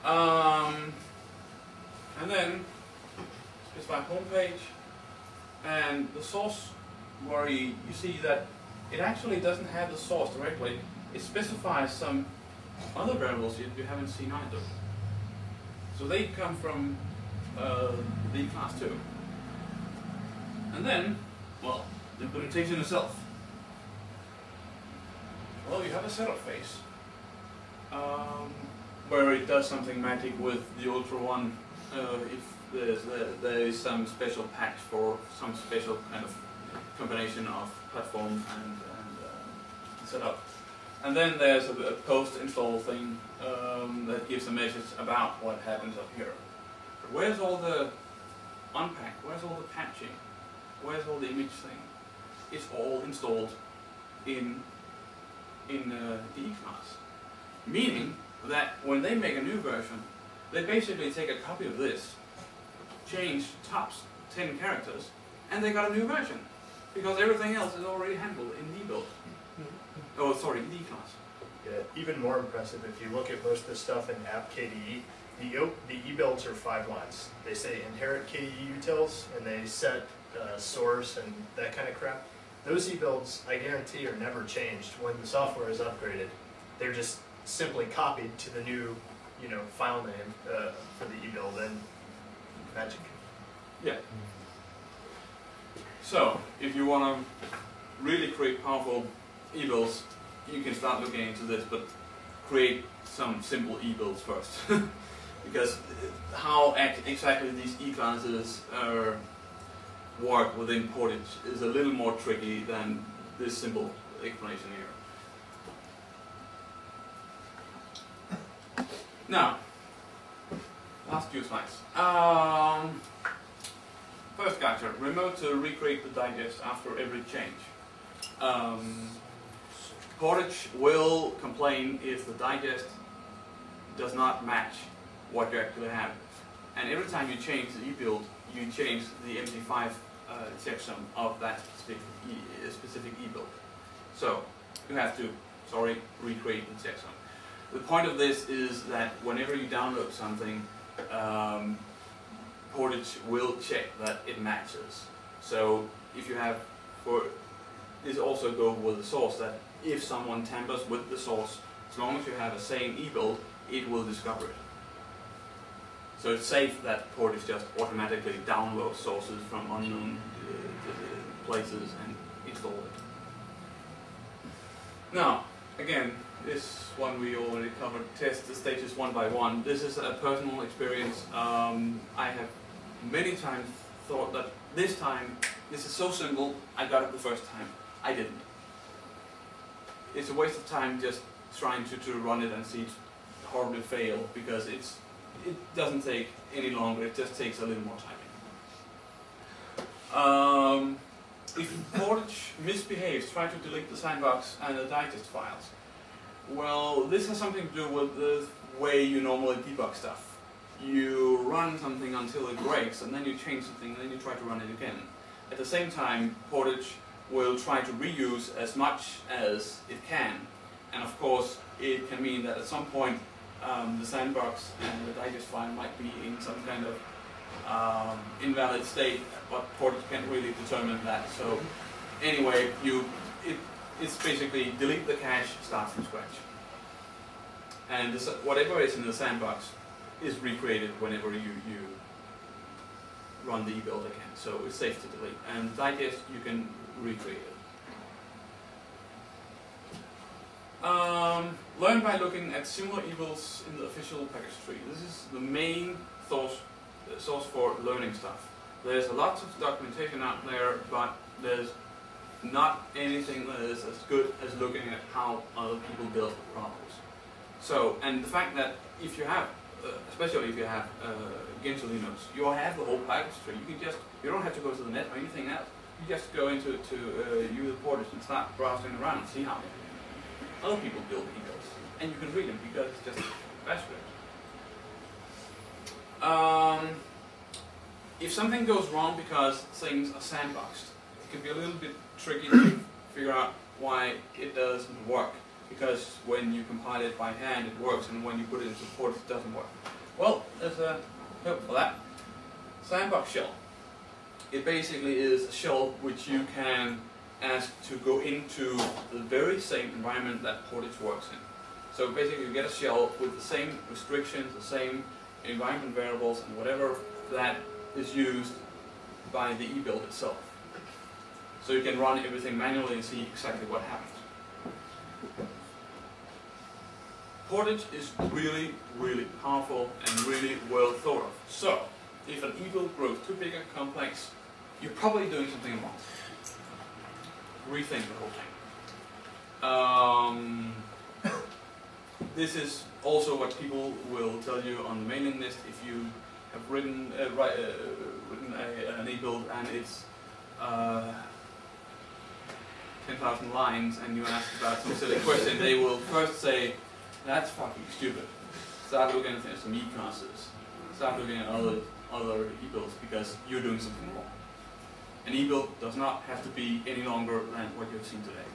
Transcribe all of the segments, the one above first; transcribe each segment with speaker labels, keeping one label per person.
Speaker 1: And then specify home page, and the source where you see that it actually doesn't have the source directly. It specifies some other variables you haven't seen either. So they come from the class too. And then, well, the implementation itself. Well, you have a setup phase where it does something magic with the Ultra One. If there is some special patch for some special kind of combination of platform and setup. And then there's a post-install thing that gives a message about what happens up here. But where's all the unpack? Where's all the patching? Where's all the image thing? It's all installed in the E-class. Meaning that when they make a new version, they basically take a copy of this, change top 10 characters, and they got a new version. Because everything else is already handled in debug. Oh, sorry, in D-class.
Speaker 2: Yeah, even more impressive if you look at most of the stuff in app KDE, the e-builds are 5 lines. They say inherit KDE utils, and they set source and that kind of crap. Those e-builds, I guarantee, are never changed when the software is upgraded. They're just simply copied to the new, file name for the e-build, and magic.
Speaker 1: Yeah. So, if you want to really create powerful e-builds, you can start looking into this, but create some simple e-builds first. Because how exactly these e-classes work within Portage is a little more tricky than this simple explanation here. Now, last few slides. First gotcha, remote to recreate the digest after every change. Portage will complain if the digest does not match what you actually have. And every time you change the e-build, you change the MD5 checksum of that specific e-build. So you have to, recreate the checksum. The point of this is that whenever you download something, Portage will check that it matches. So if you have, this also goes with the source, that if someone tampers with the source, as long as you have a same e-build, it will discover it. So it's safe that Portage just automatically downloads sources from unknown places and install it. Now, again, this one we already covered, test the stages one by one. This is a personal experience. I have many times thought that this time, this is so simple, I got it the first time. I didn't. It's a waste of time just trying to run it and see it horribly fail, because it doesn't take any longer, it just takes a little more time. If Portage misbehaves, try to delete the sandbox and the digest files. Well, this has something to do with the way you normally debug stuff. You run something until it breaks, and then you change something, and then you try to run it again. At the same time, Portage will try to reuse as much as it can. And of course, it can mean that at some point, the sandbox and the digest file might be in some kind of invalid state, but Portage can't really determine that. So anyway, it's basically delete the cache, start from scratch. And this, whatever is in the sandbox is recreated whenever you run the e-build again. So it's safe to delete. And digest, you can recreate it. Learn by looking at similar e-builds in the official package tree. This is the main source for learning stuff. There's a lot of documentation out there, but there's not anything that is as good as looking at how other people build problems. So, and the fact that if you have, especially if you have Gentoo Linux, you have the whole package tree. You don't have to go to the net or anything else. You just go into use Portage and start browsing around and see how other people build e-builds, and you can read them because it's just bash script. If something goes wrong because things are sandboxed, it can be a little bit tricky to figure out why it doesn't work. because when you compile it by hand it works, and when you put it into Portage it doesn't work. Well, there's a hope for that. Sandbox shell. It basically is a shell which you can ask to go into the very same environment that Portage works in. So basically you get a shell with the same restrictions, the same environment variables and whatever that is used by the e-build itself. So you can run everything manually and see exactly what happens. Portage is really, really powerful and really well thought of. So, if an e-build grows too big and complex, you're probably doing something wrong. Rethink the whole thing. This is also what people will tell you on the mailing list if you have written an e-build and it's 10,000 lines and you ask about some silly question. They will first say, that's fucking stupid. Start looking at some e-classes. Start looking at other e-builds because you're doing something wrong. An e-build does not have to be any longer than what you've seen today.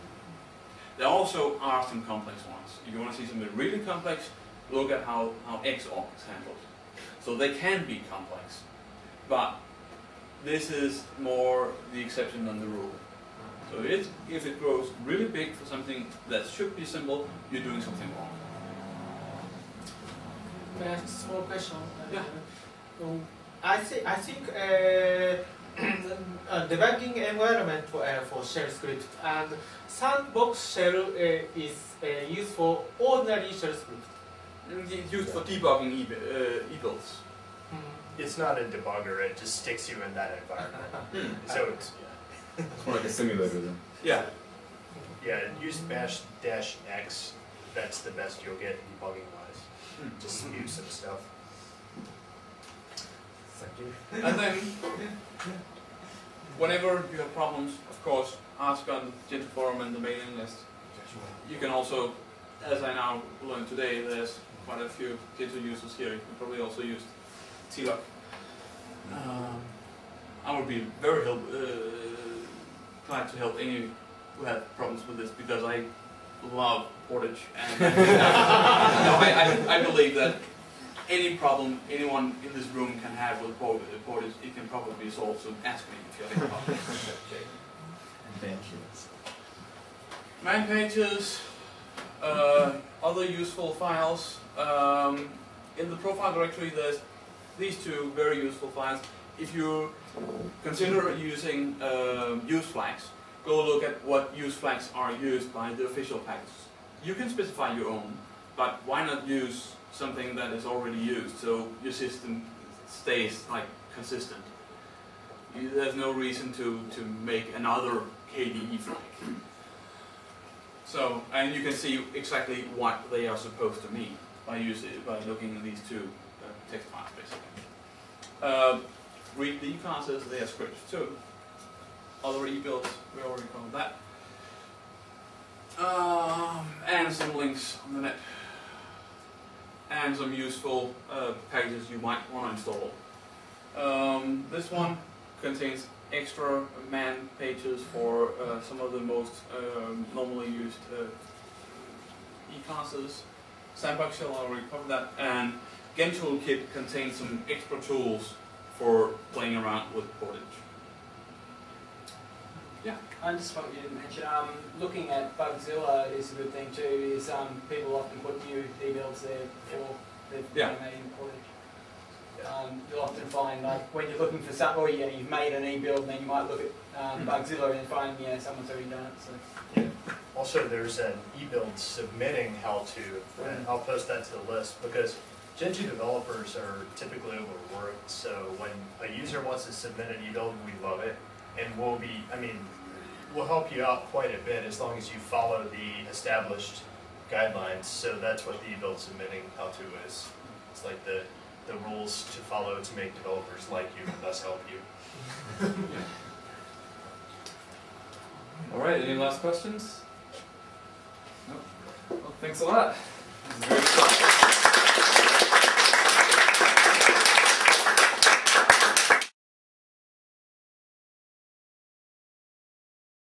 Speaker 1: There also are some complex ones. If you want to see something really complex, look at how XORG is handled. So they can be complex, but this is more the exception than the rule. So if it grows really big for something that should be simple, you're doing something wrong.
Speaker 3: May I ask a small question?
Speaker 1: Yeah.
Speaker 3: I think debugging environment for shell script and sandbox shell is used for ordinary shell script.
Speaker 1: It's used for debugging e-builds.
Speaker 2: It's not a debugger, it just sticks you in that environment. So it's,
Speaker 4: It's more like a simulator then.
Speaker 1: Yeah.
Speaker 2: yeah, use bash-x, that's the best you'll get debugging wise. Just spew some stuff.
Speaker 3: Thank you.
Speaker 1: And then, whenever you have problems, of course, ask on the Gentoo forum and the mailing list. You can also, as I now learned today, there's quite a few Gentoo users here. You can probably also use TLUG. I would be very glad to help any who have problems with this because I love Portage and I believe that any problem anyone in this room can have with Portage, it can probably be solved, so ask me if you have any problems. Man pages, other useful files. In the profile directory there's these two very useful files. If you consider using use flags, go look at what use flags are used by the official packages. You can specify your own, but why not use something that is already used so your system stays like consistent? There's no reason to make another KDE flag. So, and you can see exactly what they are supposed to mean by looking at these two text files basically. Read the classes, they are scripts too. Other e-builds, we already covered that. And some links on the net. And some useful packages you might want to install. This one contains extra man pages for some of the most normally used e-classes. Sandbox shell, I already covered that. And Gentoo Kit contains some extra tools for playing around with Portage. Yeah.
Speaker 5: And just what you didn't mention, looking at Bugzilla is a good thing too, is people often put new e-builds there before they've been made in Portage. You'll often find, like, when you're looking for something, or you've made an e-build, and then you might look at Bugzilla and find, someone's already done it. So.
Speaker 2: Yeah. Also, there's an e-build submitting how-to, and I'll post that to the list, because Gentoo developers are typically overworked, so when a user wants to submit an e-build, we love it, and we'll help you out quite a bit as long as you follow the established guidelines. So that's what the e-build submitting how-to is. It's like the rules to follow to make developers like you and thus help you.
Speaker 4: All right, any last questions? No? Well, thanks a lot. This is very